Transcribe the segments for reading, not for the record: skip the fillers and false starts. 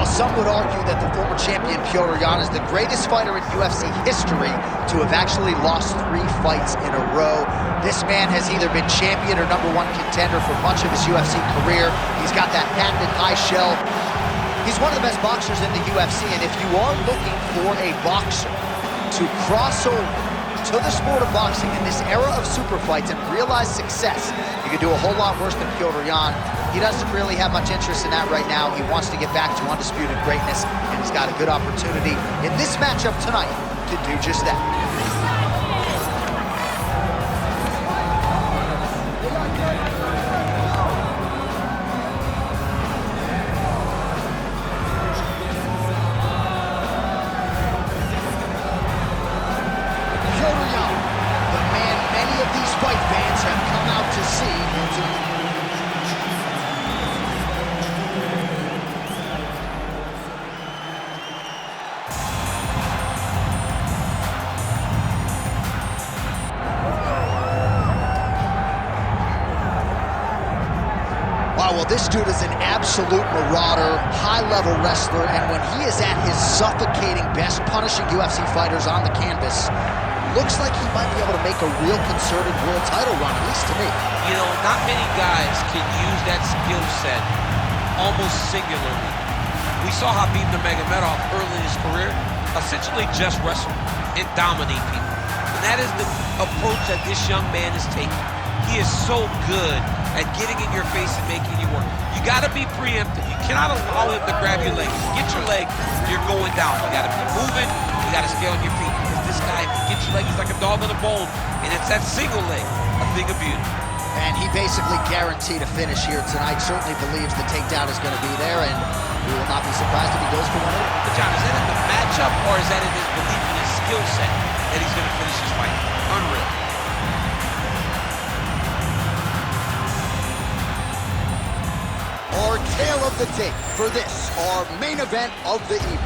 Well, some would argue that the former champion Petr Yan is the greatest fighter in UFC history to have actually lost 3 fights in a row. This man has either been champion or #1 contender for much of his UFC career. He's got that patented high shell. He's one of the best boxers in the UFC, and if you are looking for a boxer to cross over to the sport of boxing in this era of super fights and realize success, you could do a whole lot worse than Petr Yan. He doesn't really have much interest in that right now. He wants to get back to undisputed greatness, and he's got a good opportunity in this matchup tonight to do just that. Well, this dude is an absolute marauder, high-level wrestler, and when he is at his suffocating best, punishing UFC fighters on the canvas, looks like he might be able to make a real concerted world title run, at least to me. You know, not many guys can use that skill set almost singularly. We saw Khabib Nurmagomedov early in his career essentially just wrestle and dominate people. And that is the approach that this young man is taking. He is so good at getting in your face and making you work. You gotta be preemptive. You cannot allow him to grab your leg. If you get your leg, you're going down. You gotta be moving, you gotta stay on your feet. Because this guy, if you get your leg, he's like a dog on a bone. And it's that single leg, a thing of beauty. And he basically guaranteed a finish here tonight. Certainly believes the takedown is gonna be there, and we will not be surprised if he goes for one of it. But John, is that in the matchup, or is that in his belief in his skill set that he's gonna finish his fight? Unreal. Our tale of the tape for this, our main event of the evening.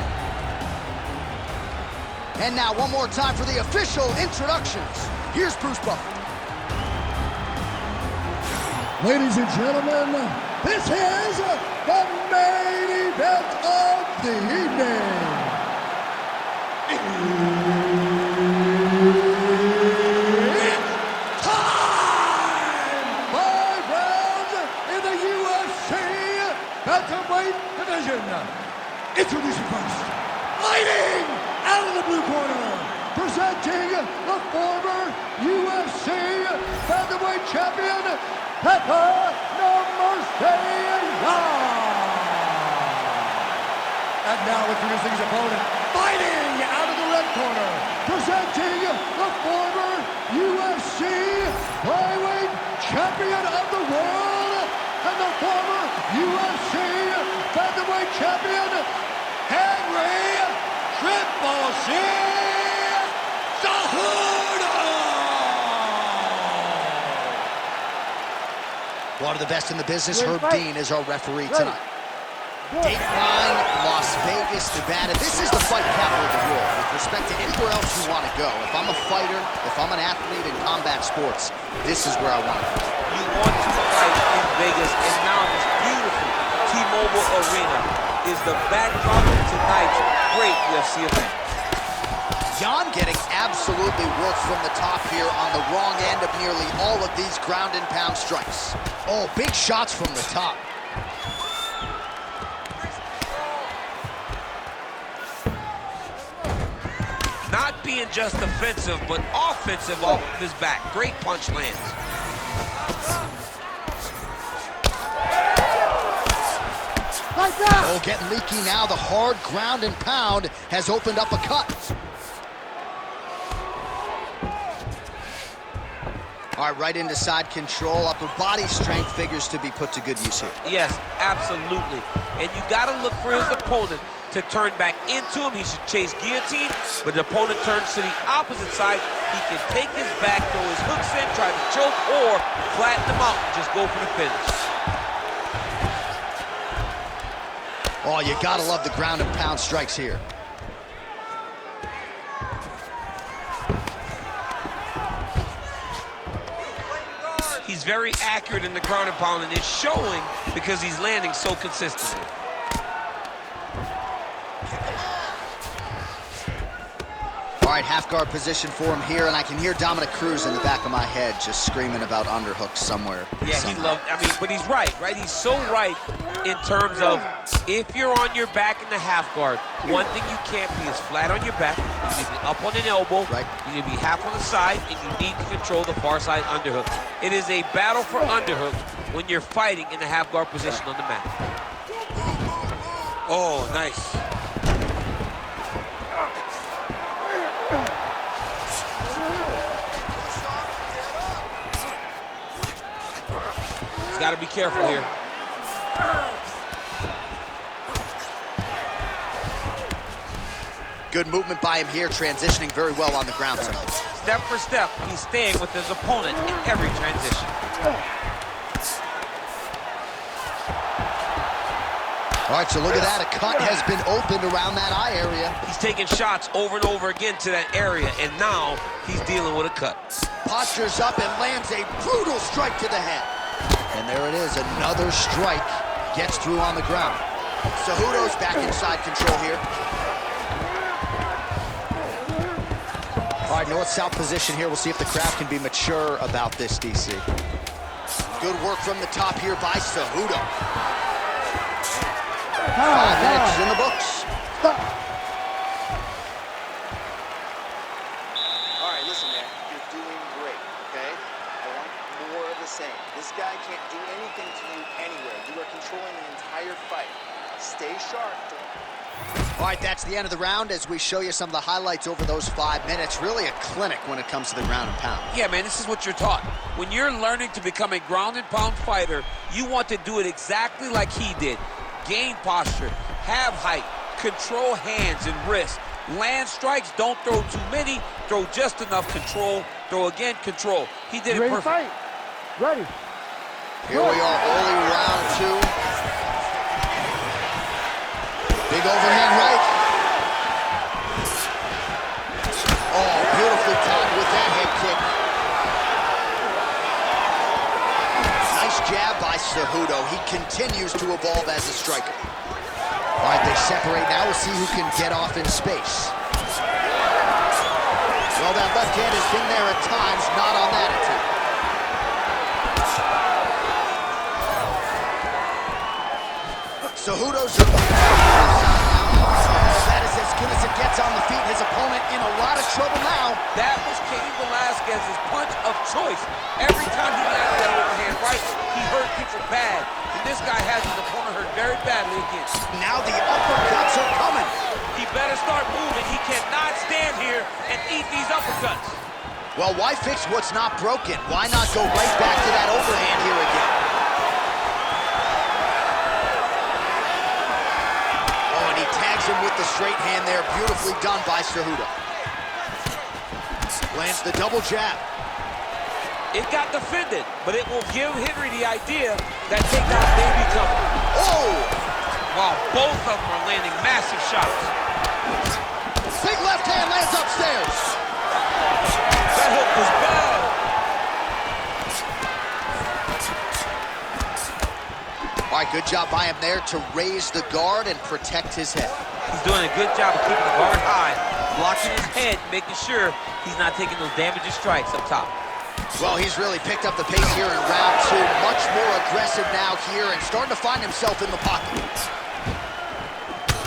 And now one more time for the official introductions. Here's Bruce Buffer. Ladies and gentlemen, this is the main event of the evening. Introducing first, fighting out of the blue corner, presenting the former UFC featherweight champion, Petr Yan. And now introducing his opponent, fighting out of the red corner, presenting the former UFC flyweight champion of the world, and the former UFC featherweight champion, Henry Cejudo! One of the best in the business, Herb Dean, is our referee tonight. Dateline, Las Vegas, Nevada. This is the fight capital of the world with respect to anywhere else you want to go. If I'm a fighter, if I'm an athlete in combat sports, this is where I want to go. You want to fight in Vegas, and now this beautiful T-Mobile Arena is the backdrop of tonight's great UFC event. Yan getting absolutely worked from the top here on the wrong end of nearly all of these ground and pound strikes. Oh, big shots from the top. Not being just defensive, but offensive off of his back. Great punch lands. Oh, getting leaky now. The hard ground and pound has opened up a cut. All right, right into side control. Upper body strength figures to be put to good use here. Yes, absolutely. And you got to look for his opponent to turn back into him. He should chase guillotine, but the opponent turns to the opposite side. He can take his back, throw his hooks in, try to choke, or flatten him out and just go for the finish. Oh, you gotta love the ground and pound strikes here. He's very accurate in the ground and pound, and it's showing because he's landing so consistently. All right, half guard position for him here, and I can hear Dominic Cruz in the back of my head just screaming about underhooks somewhere. Yeah, he loved, but he's right? He's so right in terms of if you're on your back in the half guard, one thing you can't be is flat on your back. You need to be up on an elbow. Right. You need to be half on the side, and you need to control the far side underhook. It is a battle for underhook when you're fighting in the half guard position on the mat. Oh, nice. Got to be careful here. Good movement by him here, transitioning very well on the ground tonight. Step for step, he's staying with his opponent in every transition. All right, so look at that. A cut has been opened around that eye area. He's taking shots over and over again to that area, and now he's dealing with a cut. Postures up and lands a brutal strike to the head. And there it is, another strike gets through on the ground. Cejudo's back inside control here. All right, north-south position here. We'll see if the crowd can be mature about this, DC. Good work from the top here by Cejudo. 5 minutes in the books. All right, listen, man, you're doing great, okay? I want more of the same. This guy can't do anything to you anywhere. You are controlling the entire fight. Stay sharp. All right, that's the end of the round as we show you some of the highlights over those 5 minutes. Really a clinic when it comes to the ground and pound. Yeah, man, this is what you're taught. When you're learning to become a ground and pound fighter, you want to do it exactly like he did. Gain posture, have height, control hands and wrists. Land strikes, don't throw too many, throw just enough, control, throw again, control. He did it perfect. Fight. Ready. Here we are, early round 2. Big overhand right. Oh, beautifully timed with that head kick. Nice jab by Cejudo. He continues to evolve as a striker. All right, they separate now. We'll see who can get off in space. Well, that left hand has been there at times, not on that attempt. Cejudo's that is as good as it gets on the feet. His opponent in a lot of trouble now. That was Cain Velasquez's punch of choice. Every time he landed that overhand right, he hurt people bad. And this guy has his opponent hurt very badly again. Now the uppercuts are coming. He better start moving. He cannot stand here and eat these uppercuts. Well, why fix what's not broken? Why not go right back to that overhand here again? Him with the straight hand there, beautifully done by Cejudo. Lands the double jab. It got defended, but it will give Henry the idea that takedown may be coming. Oh! Wow, both of them are landing massive shots. Big left hand lands upstairs. That hook was bad. All right, good job by him there to raise the guard and protect his head. He's doing a good job of keeping the guard high, blocking his head, making sure he's not taking those damaging strikes up top. Well, he's really picked up the pace here in round 2. Much more aggressive now here and starting to find himself in the pocket.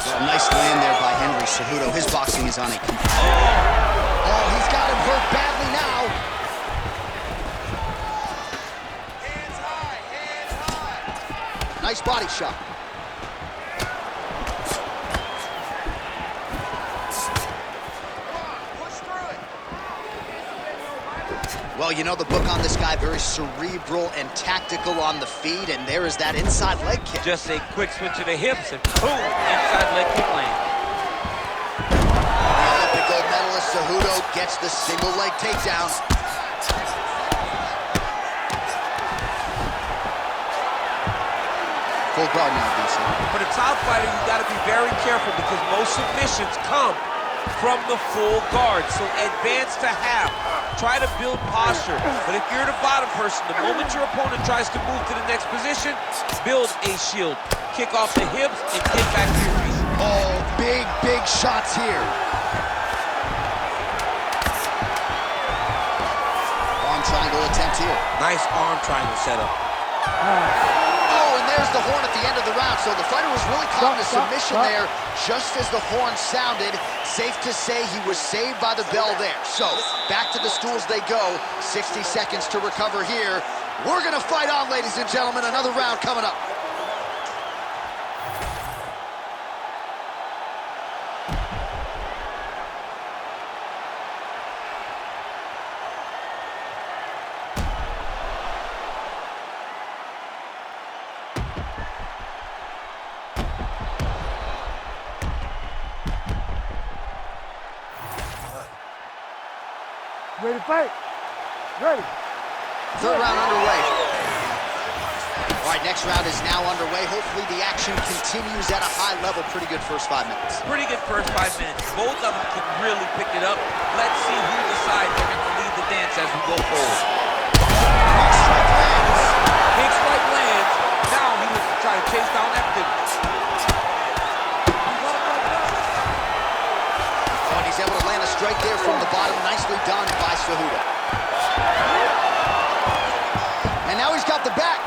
Well, nice land there by Henry Cejudo. His boxing is on a... Oh, he's got him hurt badly now. Hands high, hands high. Nice body shot. Well, you know the book on this guy, very cerebral and tactical on the feet, and there is that inside leg kick. Just a quick switch to the hips, and boom, inside leg kick land. The Olympic gold medalist Cejudo gets the single leg takedown. Full guard now, DC. For the top fighter, you got to be very careful because most submissions come from the full guard. So advance to half. Try to build posture. But if you're the bottom person, the moment your opponent tries to move to the next position, build a shield. Kick off the hips and get back to your feet. Oh, big shots here. frontier. Nice arm triangle setup. Oh, and there's the horn at the end of the round. So the fighter was really caught in a submission there just as the horn sounded. Safe to say he was saved by the bell there. So back to the stools they go. 60 seconds to recover here. We're going to fight on, ladies and gentlemen. Another round coming up. Ready to fight? Ready. Third round underway. All right, next round is now underway. Hopefully the action continues at a high level. Pretty good first 5 minutes. Pretty good first 5 minutes. Both of them can really pick it up. Let's see who decides they're going to lead the dance as we go forward. Big strike lands. Now he was trying to chase down that finish. Oh, and he's able to land a strike there from the bottom. Nicely done by Cejudo. And now he's got the back.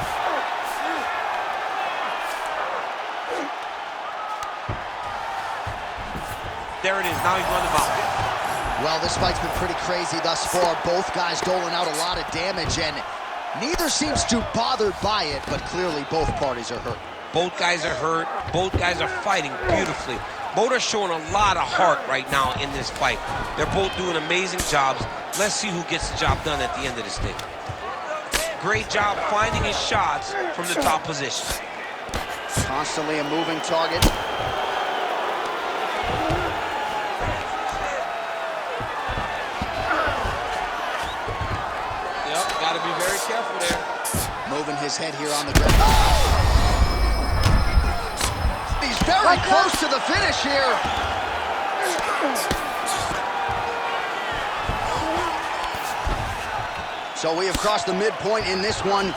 There it is. Now he's running out. Well, this fight's been pretty crazy thus far. Both guys doling out a lot of damage, and neither seems too bothered by it, but clearly both parties are hurt. Both guys are hurt. Both guys are fighting beautifully. Both are showing a lot of heart right now in this fight. They're both doing amazing jobs. Let's see who gets the job done at the end of this thing. Great job finding his shots from the top position. Constantly a moving target. Yep, got to be very careful there. Moving his head here on the ground. Oh! He's very close to the finish here. So we have crossed the midpoint in this one.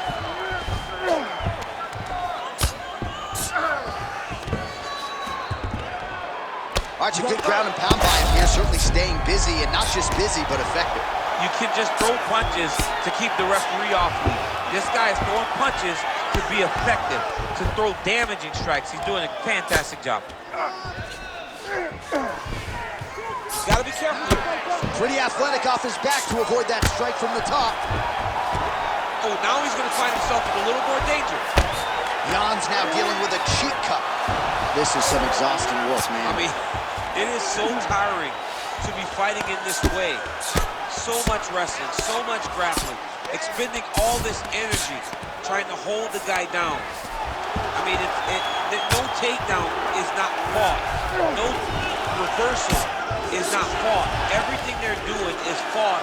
Archie, good ground and pound by him here, certainly staying busy, and not just busy, but effective. You can just throw punches to keep the referee off lead. This guy is throwing punches to be effective, to throw damaging strikes. He's doing a fantastic job. Gotta be careful. Pretty athletic off his back to avoid that strike from the top. Oh, now he's gonna find himself in a little more danger. Yan's now dealing with a cheek cut. This is some exhausting work, man. I mean, it is so tiring to be fighting in this way. So much wrestling, so much grappling, expending all this energy, trying to hold the guy down. I mean, no takedown is not fought. No reversal is not fought. Everything they're doing is fought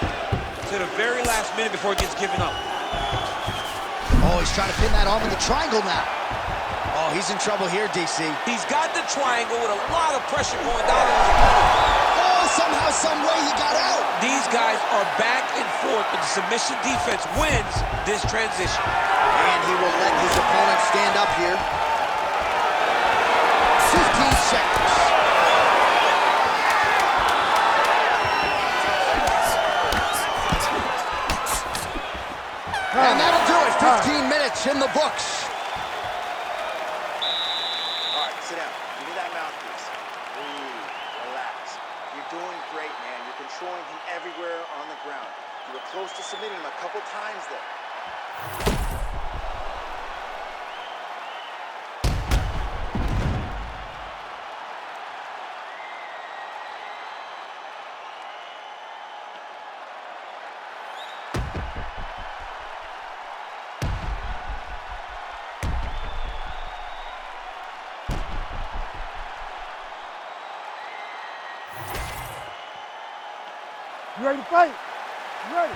to the very last minute before it gets given up. Oh, he's trying to pin that arm in the triangle now. Oh, he's in trouble here, DC. He's got the triangle with a lot of pressure going down on his opponent. Oh, somehow, some way he got out. These guys are back and forth, but the submission defense wins this transition. And he will let his opponent stand up here. 15 seconds. And that'll do it. 15 minutes in the books. All right, sit down. Give me that mouthpiece. Breathe. Relax. You're doing great, man. You're controlling him everywhere on the ground. You were close to submitting him a couple times there. You ready to fight? You ready?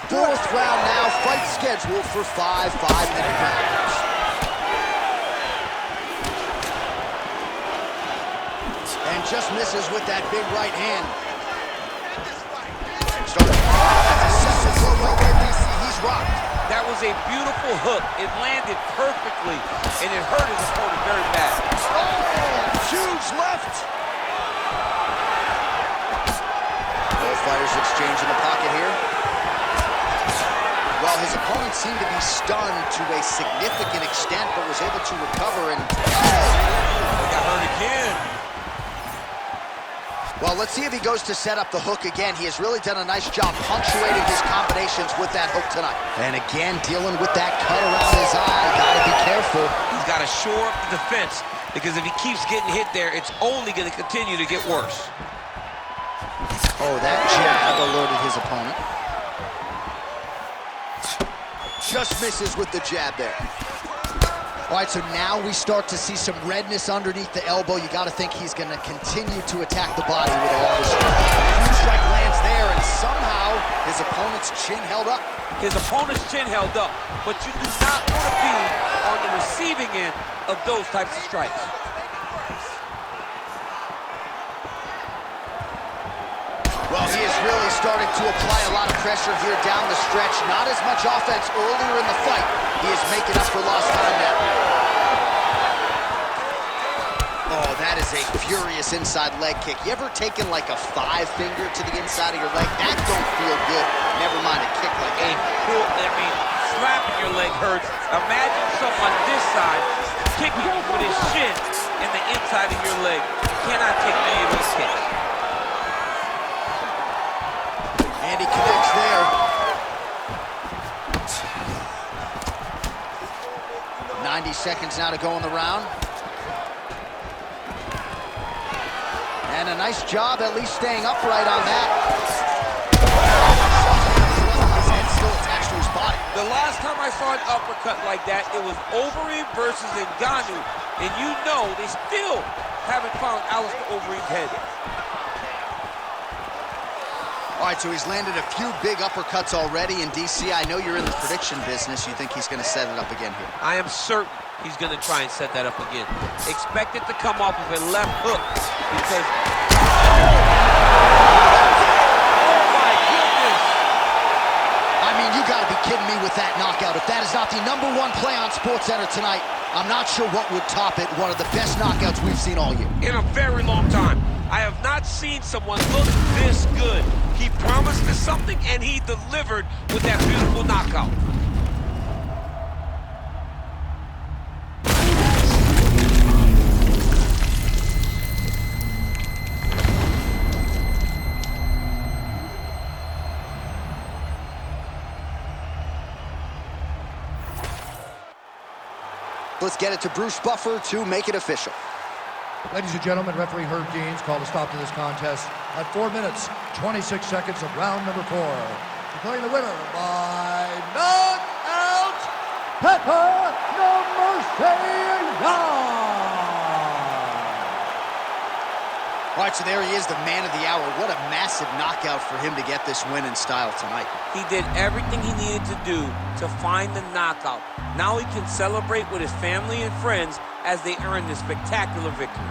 Fourth round now. Fight scheduled for 5 5-minute rounds. And just misses with that big right hand. He's rocked. That was a beautiful hook. It landed perfectly, and it hurt his opponent very bad. Oh, huge left. Both fighters exchange in the pocket here. his opponent seemed to be stunned to a significant extent, but was able to recover and... He got hurt again. Well, let's see if he goes to set up the hook again. He has really done a nice job punctuating his combinations with that hook tonight. And again, dealing with that cut around his eye. Gotta be careful. He's got to shore up the defense, because if he keeps getting hit there, it's only going to continue to get worse. Oh, that jab alerted his opponent. Just misses with the jab there. All right, so now we start to see some redness underneath the elbow. You got to think he's going to continue to attack the body with all his strength. Strike lands there, and somehow his opponent's chin held up. His opponent's chin held up, but you do not want to be on the receiving end of those types of strikes. Well, he is really starting to apply a lot of pressure here down the stretch. Not as much offense earlier in the fight. He is making up for lost time now. Oh, that is a furious inside leg kick. You ever taken like a 5-finger to the inside of your leg? That don't feel good. Never mind a kick like that. Slapping your leg hurts. Imagine someone this side kicking you with his shin in the inside of your leg. You cannot take many of those kicks. And he connects there. 90 seconds now to go in the round. And a nice job at least staying upright on that. His head still attached to his body. The last time I saw an uppercut like that, it was Overeem versus Ngannou. And you know they still haven't found Alistair Overeem's head. All right, so he's landed a few big uppercuts already in DC. I know you're in the prediction business. You think he's going to set it up again here? I am certain he's going to try and set that up again. Expect it to come off with a left hook, because... Oh, my goodness! I mean, you got to be kidding me with that knockout. If that is not the #1 play on SportsCenter tonight, I'm not sure what would top it. One of the best knockouts we've seen all year. In a very long time. I have not seen someone look this good. He promised us something, and he delivered with that beautiful knockout. Let's get it to Bruce Buffer to make it official. Ladies and gentlemen, referee Herb Deans called a stop to this contest at 4 minutes, 26 seconds of round number 4. Declaring the winner by knockout, Petr Yan! All right, so there he is, the man of the hour. What a massive knockout for him to get this win in style tonight. He did everything he needed to do to find the knockout. Now he can celebrate with his family and friends as they earn this spectacular victory.